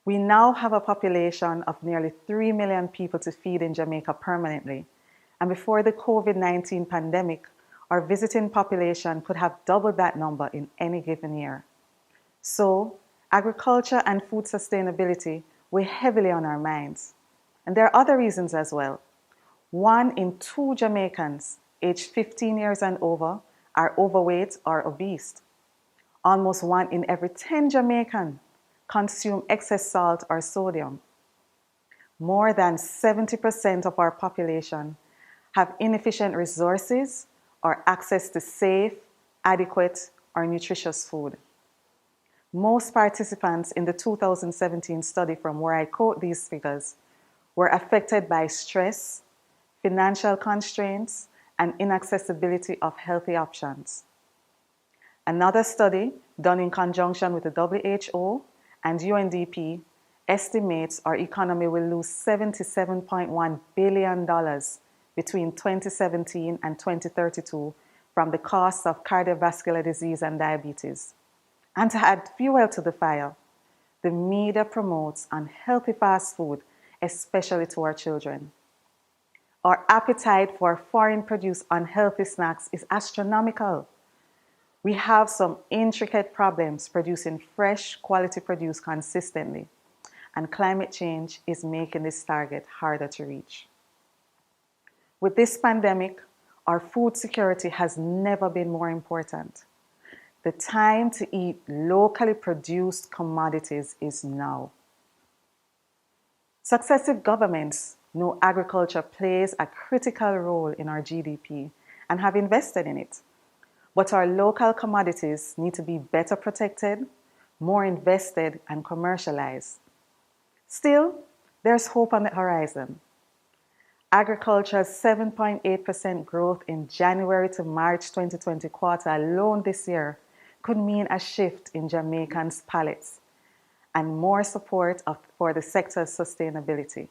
We now have a population of nearly 3 million people to feed in Jamaica permanently, and before the COVID-19 pandemic, our visiting population could have doubled that number in any given year. So, agriculture and food sustainability weigh heavily on our minds. And there are other reasons as well. 1 in 2 Jamaicans aged 15 years and over are overweight or obese. Almost 1 in every 10 Jamaicans consume excess salt or sodium. More than 70% of our population have inefficient resources or access to safe, adequate, or nutritious food. Most participants in the 2017 study from where I quote these figures were affected by stress, financial constraints, and inaccessibility of healthy options. Another study done in conjunction with the WHO and UNDP estimates our economy will lose $77.1 billion between 2017 and 2032 from the costs of cardiovascular disease and diabetes. And to add fuel to the fire, the media promotes unhealthy fast food, especially to our children. Our appetite for foreign-produced unhealthy snacks is astronomical. We have some intricate problems producing fresh, quality produce consistently, and climate change is making this target harder to reach. With this pandemic, our food security has never been more important. The time to eat locally produced commodities is now. Successive governments know agriculture plays a critical role in our GDP and have invested in it. But our local commodities need to be better protected, more invested, and commercialized. Still, there's hope on the horizon. Agriculture's 7.8% growth in January to March 2020 quarter alone this year could mean a shift in Jamaicans' palates and more support for the sector's sustainability.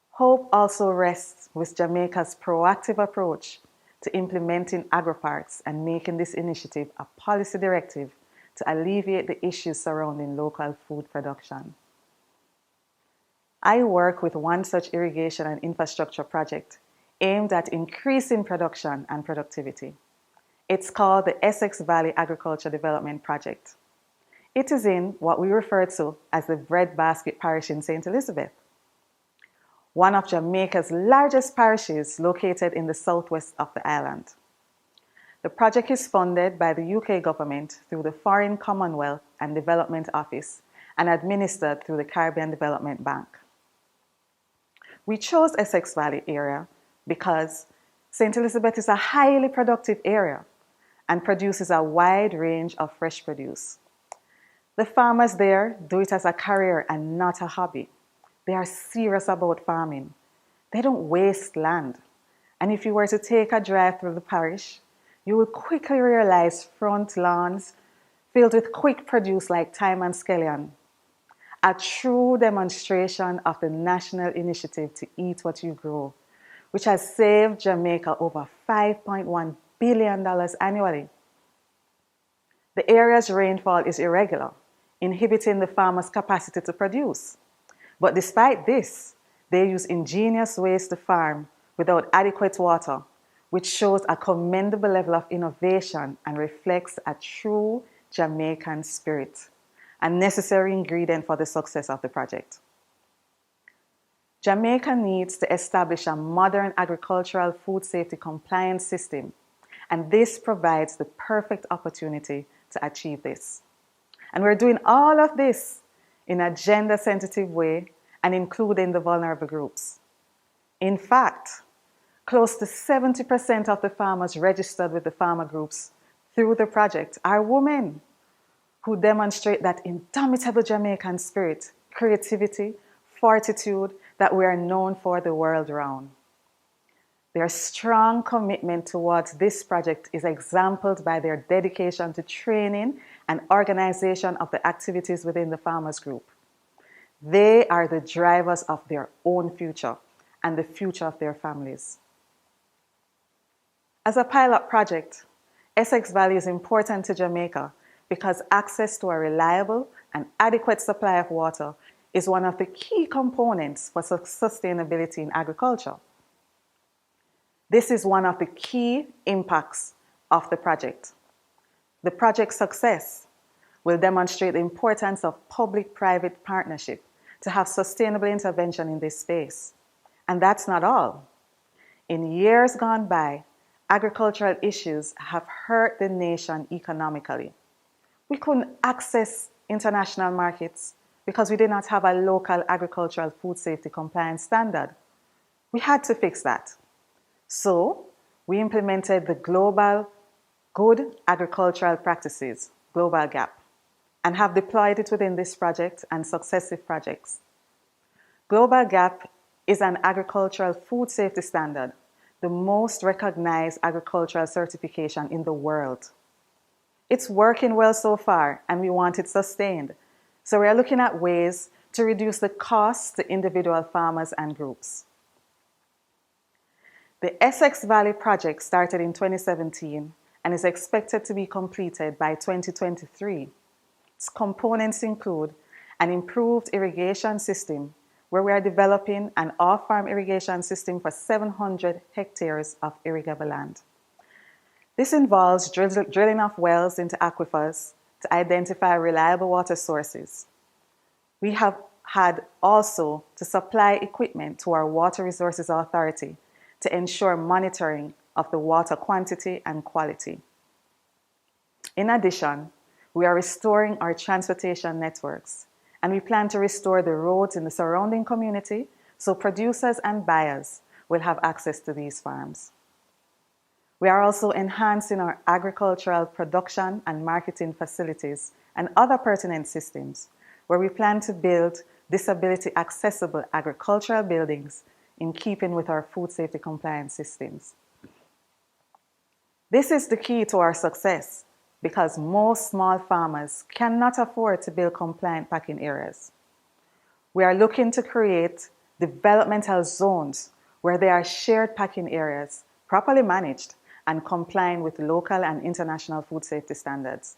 Hope also rests with Jamaica's proactive approach to implementing agri-parks and making this initiative a policy directive to alleviate the issues surrounding local food production. I work with one such irrigation and infrastructure project aimed at increasing production and productivity. It's called the Essex Valley Agriculture Development Project. It is in what we refer to as the Breadbasket Parish in St. Elizabeth, one of Jamaica's largest parishes located in the southwest of the island. The project is funded by the UK government through the Foreign Commonwealth and Development Office and administered through the Caribbean Development Bank. We chose Essex Valley area because St. Elizabeth is a highly productive area and produces a wide range of fresh produce. The farmers there do it as a career and not a hobby. They are serious about farming. They don't waste land. And if you were to take a drive through the parish, you will quickly realize front lawns filled with quick produce like thyme and scallion. A true demonstration of the national initiative to eat what you grow, which has saved Jamaica over $5.1 billion annually. The area's rainfall is irregular, inhibiting the farmers' capacity to produce. But despite this, they use ingenious ways to farm without adequate water, which shows a commendable level of innovation and reflects a true Jamaican spirit, a necessary ingredient for the success of the project. Jamaica needs to establish a modern agricultural food safety compliance system, and this provides the perfect opportunity to achieve this. And we're doing all of this in a gender-sensitive way and including the vulnerable groups. In fact, close to 70% of the farmers registered with the farmer groups through the project are women who demonstrate that indomitable Jamaican spirit, creativity, fortitude that we are known for the world around. Their strong commitment towards this project is exemplified by their dedication to training and organization of the activities within the farmers group. They are the drivers of their own future and the future of their families. As a pilot project, Essex Valley is important to Jamaica because access to a reliable and adequate supply of water is one of the key components for sustainability in agriculture. This is one of the key impacts of the project. The project's success will demonstrate the importance of public-private partnership to have sustainable intervention in this space. And that's not all. In years gone by, agricultural issues have hurt the nation economically. We couldn't access international markets because we did not have a local agricultural food safety compliance standard. We had to fix that. So we implemented the Global Good Agricultural Practices, Global GAP, and have deployed it within this project and successive projects. Global GAP is an agricultural food safety standard, the most recognized agricultural certification in the world. It's working well so far, and we want it sustained. So we are looking at ways to reduce the costs to individual farmers and groups. The Essex Valley project started in 2017 and is expected to be completed by 2023. Its components include an improved irrigation system, where we are developing an off-farm irrigation system for 700 hectares of irrigable land. This involves drilling of wells into aquifers to identify reliable water sources. We have had also to supply equipment to our Water Resources Authority to ensure monitoring of the water quantity and quality. In addition, we are restoring our transportation networks, and we plan to restore the roads in the surrounding community so producers and buyers will have access to these farms. We are also enhancing our agricultural production and marketing facilities and other pertinent systems, where we plan to build disability-accessible agricultural buildings in keeping with our food safety compliance systems. This is the key to our success because most small farmers cannot afford to build compliant packing areas. We are looking to create developmental zones where there are shared packing areas, properly managed and complying with local and international food safety standards.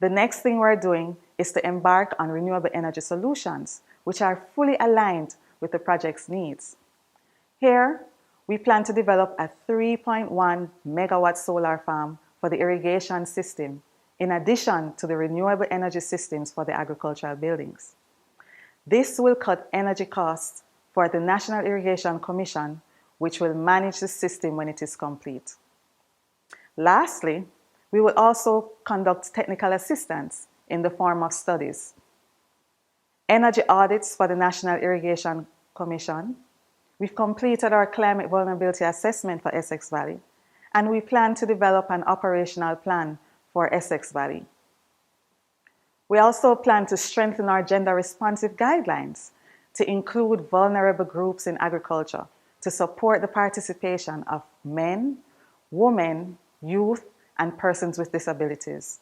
The next thing we're doing is to embark on renewable energy solutions, which are fully aligned with the project's needs. Here, we plan to develop a 3.1 megawatt solar farm for the irrigation system, in addition to the renewable energy systems for the agricultural buildings. This will cut energy costs for the National Irrigation Commission, which will manage the system when it is complete. Lastly, we will also conduct technical assistance in the form of studies, energy audits for the National Irrigation Commission. We've completed our climate vulnerability assessment for Essex Valley, and we plan to develop an operational plan for Essex Valley. We also plan to strengthen our gender-responsive guidelines to include vulnerable groups in agriculture to support the participation of men, women, youth, and persons with disabilities.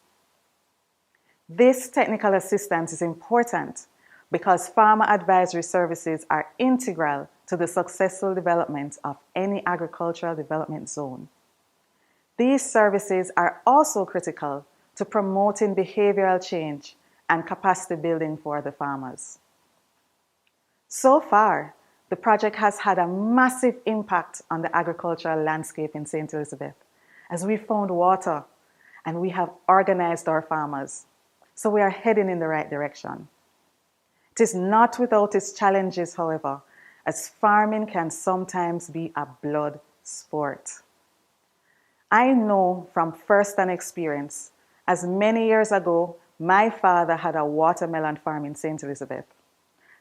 This technical assistance is important because farmer advisory services are integral to the successful development of any agricultural development zone. These services are also critical to promoting behavioral change and capacity building for the farmers. So far, the project has had a massive impact on the agricultural landscape in St. Elizabeth, as we found water and we have organized our farmers. So we are heading in the right direction. It is not without its challenges, however, as farming can sometimes be a blood sport. I know from first-hand experience, as many years ago, my father had a watermelon farm in St. Elizabeth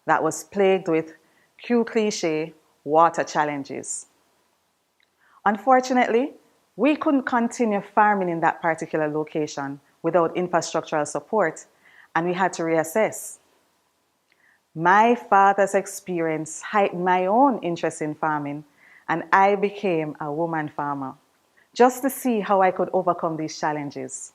that was plagued with cue cliché water challenges. Unfortunately, we couldn't continue farming in that particular location without infrastructural support, and we had to reassess. My father's experience heightened my own interest in farming, and I became a woman farmer, just to see how I could overcome these challenges.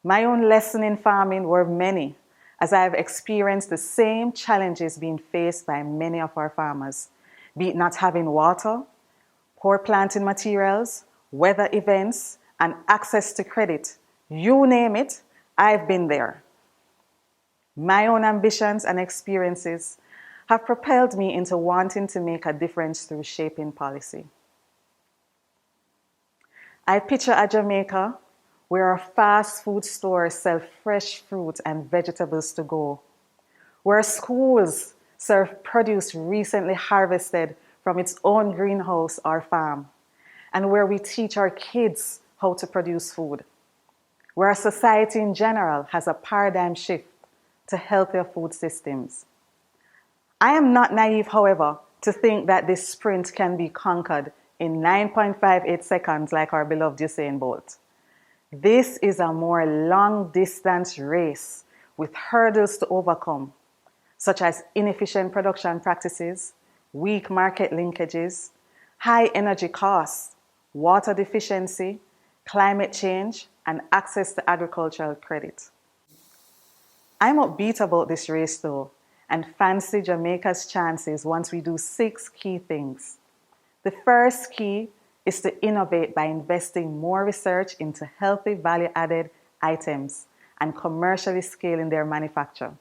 My own lessons in farming were many, as I have experienced the same challenges being faced by many of our farmers, be it not having water, poor planting materials, weather events, and access to credit You name it, I've been there. My own ambitions and experiences have propelled me into wanting to make a difference through shaping policy. I picture a Jamaica where our fast food stores sell fresh fruit and vegetables to go, where schools serve produce recently harvested from its own greenhouse or farm, and where we teach our kids how to produce food, where our society in general has a paradigm shift to healthier food systems. I am not naive, however, to think that this sprint can be conquered in 9.58 seconds like our beloved Usain Bolt. This is a more long-distance race with hurdles to overcome, such as inefficient production practices, weak market linkages, high energy costs, water deficiency, climate change, and access to agricultural credit. I'm upbeat about this race though, and fancy Jamaica's chances once we do 6 key things. The first key is to innovate by investing more research into healthy value-added items and commercially scaling their manufacture.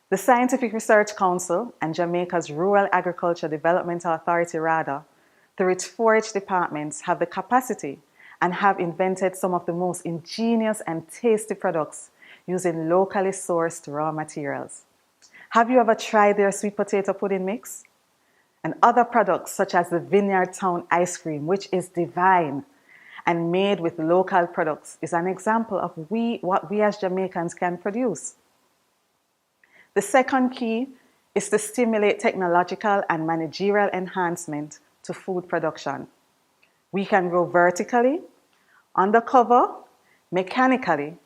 The Scientific Research Council and Jamaica's Rural Agriculture Development Authority, RADA, through its 4-H departments, have the capacity and have invented some of the most ingenious and tasty products using locally sourced raw materials. Have you ever tried their sweet potato pudding mix? And other products such as the Vineyard Town ice cream, which is divine and made with local products, is an example of what we as Jamaicans can produce. The second key is to stimulate technological and managerial enhancement to food production. We can grow vertically, undercover, mechanically.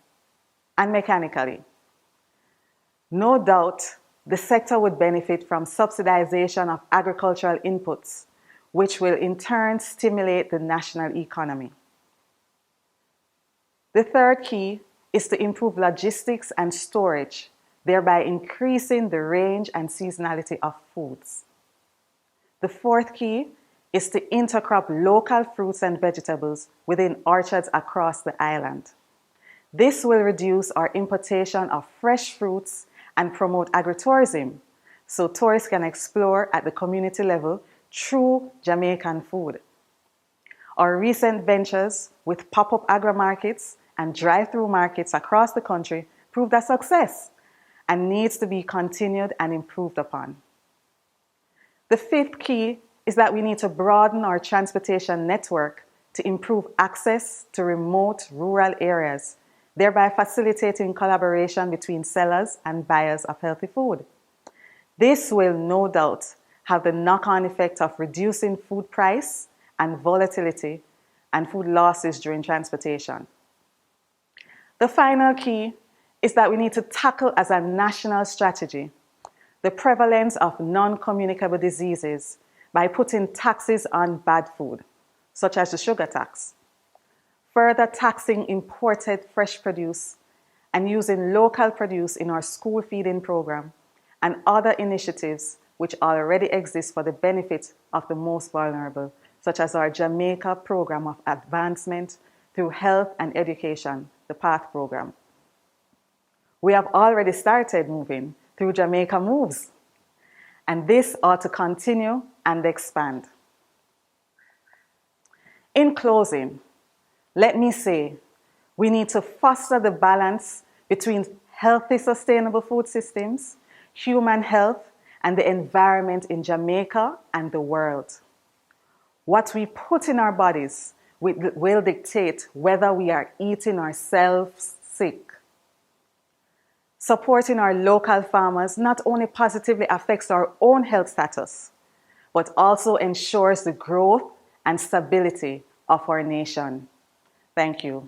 No doubt, the sector would benefit from subsidization of agricultural inputs, which will in turn stimulate the national economy. The third key is to improve logistics and storage, thereby increasing the range and seasonality of foods. The fourth key is to intercrop local fruits and vegetables within orchards across the island. This will reduce our importation of fresh fruits and promote agritourism, so tourists can explore at the community level true Jamaican food. Our recent ventures with pop-up agri-markets and drive-through markets across the country proved a success and needs to be continued and improved upon. The fifth key is that we need to broaden our transportation network to improve access to remote rural areas, thereby facilitating collaboration between sellers and buyers of healthy food. This will no doubt have the knock-on effect of reducing food price and volatility and food losses during transportation. The final key is that we need to tackle as a national strategy the prevalence of non-communicable diseases by putting taxes on bad food, such as the sugar tax, further taxing imported fresh produce, and using local produce in our school feeding program, and other initiatives which already exist for the benefit of the most vulnerable, such as our Jamaica Program of Advancement through Health and Education, the PATH program. We have already started moving through Jamaica Moves, and this ought to continue and expand. In closing, let me say, we need to foster the balance between healthy, sustainable food systems, human health, and the environment in Jamaica and the world. What we put in our bodies will dictate whether we are eating ourselves sick. Supporting our local farmers not only positively affects our own health status, but also ensures the growth and stability of our nation. Thank you.